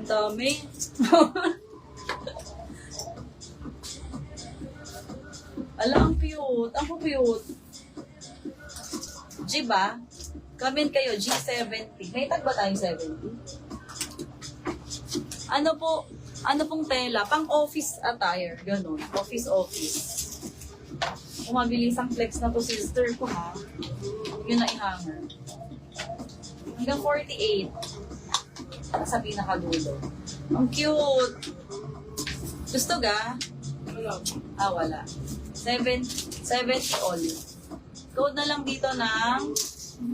Dami. Ala, ang cute. Ang cute. G ba? Comment kayo, G70. May tag ba tayong 70? Ano pong tela? Pang office attire. Ganun. Office. Kung mabilis ang flex na to, sister ko ha. Yun na i-hanger. Hanggang 48. Sa pinakadulo. Ang cute. Gusto ga? Ah, wala. 70 all. Code na lang dito ng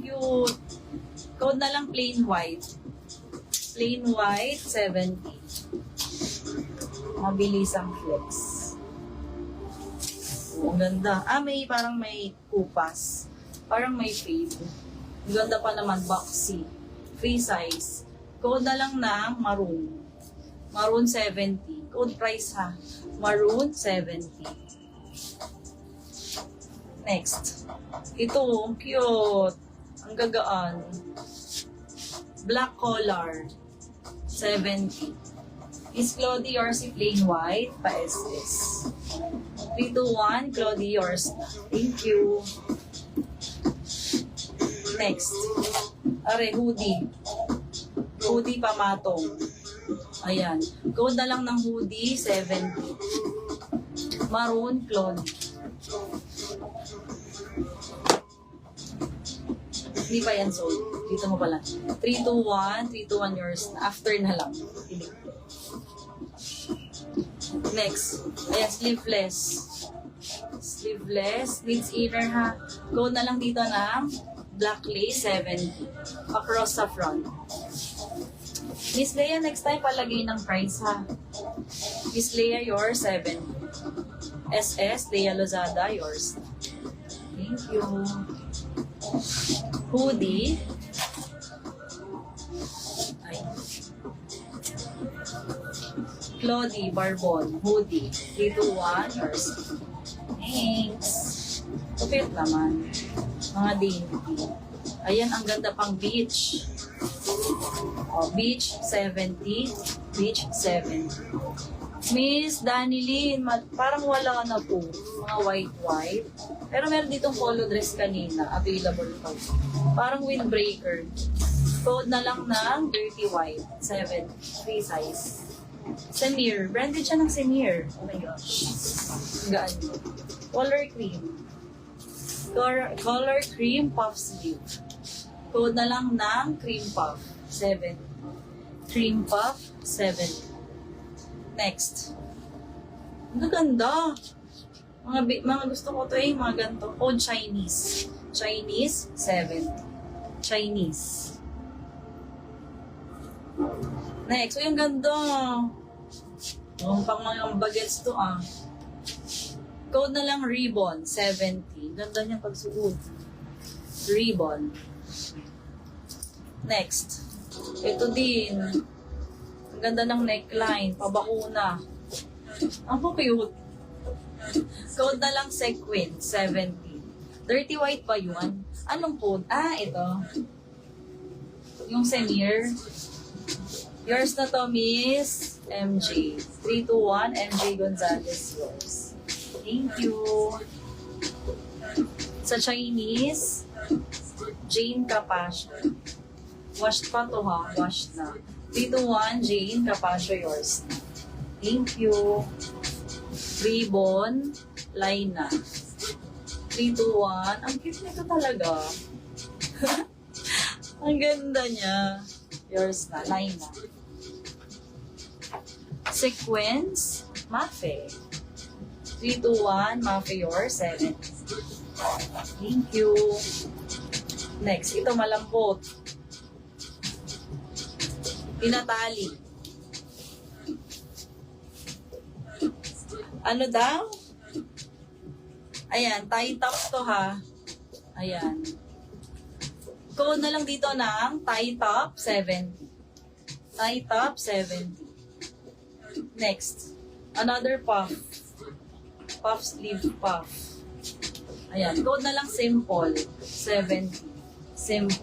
cute. Code na lang plain white. Plain white, 70. Mabilis ang flex. Oh, ang ganda. Ah, parang may kupas. Parang may fade. Ang ganda pa naman, boxy. Free size. Code na lang ng maroon. Maroon 70. Code price ha. Maroon 70. Next. Ito, ang cute. Ang gagaan. Black collar. 70. Is Claudie yours plain white? Pa-SS. 3, 2, 1. Claudie yours. Thank you. Next. Are, hoodie. Hoodie pamatong. Ayan. Code na lang ng hoodie, 70. Maroon, Claudie. Hindi pa yan sold. Dito mo pala. 3, 2, 1. 3, 2, 1 yours. After na lang. Next. Ayan, sleeveless. Sleeveless. Needs inner ha. Code na lang dito ng black lace, 70. Across sa front. Miss Leia, next time palagay ng price ha. Miss Leia, yours, 70. SS, Leia Lozada, yours. Thank you. Hoodie. Ay. Claudie Barbon, hoodie. 3, 2, 1, yours. Thanks. Kapit naman. Mga dainty. Ayan, ang ganda pang beach. Oh, beach, 70. Beach, 70. Miss Danilyn, parang wala na po. Mga white. Pero meron ditong polo dress kanina. Available pa. Parang windbreaker. Code na lang ng dirty white. 7. Free size. Semir. Branded siya ng Semir. Oh my gosh. Gaan mo. Color cream. Color cream puff sleeve. Code na lang ng cream puff. 7. Cream puff. 7. Next. Ang ganda. Mga gusto ko to mga ganito. Code Chinese. Chinese, 7. Chinese. Next. Yung ganda. Pang mga bagets to Code na lang ribbon, 70. Ganda niyang pagsuot. Ribbon. Next. Ito din. Ang ganda ng neckline. Pabakuna. Ang cute. Code na lang sequin, 70. Dirty white ba yun? Anong code? Ah, ito. Yung Semir. Yours na to, Miss MJ. 3, 2, 1, MJ Gonzalez, yours. Thank you. Sa Chinese, Jane Capascio. Washed pa to ha, washed na. 3, 2, 1, Jane Capascio, yours. Thank you. Ribbon, Lina. 3, 2, 1. Ang cute nito talaga. Ang ganda niya. Yours na, Lina. Sequence, Mafe. 3, 2, 1, Mafe, yours, 7. Thank you. Next, ito malambot. Pinatali. Ano daw? Ayan, tie top to ha. Ayan. Code na lang dito ng tie top, 70. Tie top, 70. Next. Another puff. Puff sleeve puff. Ayan. Code na lang simple, 70. Simple.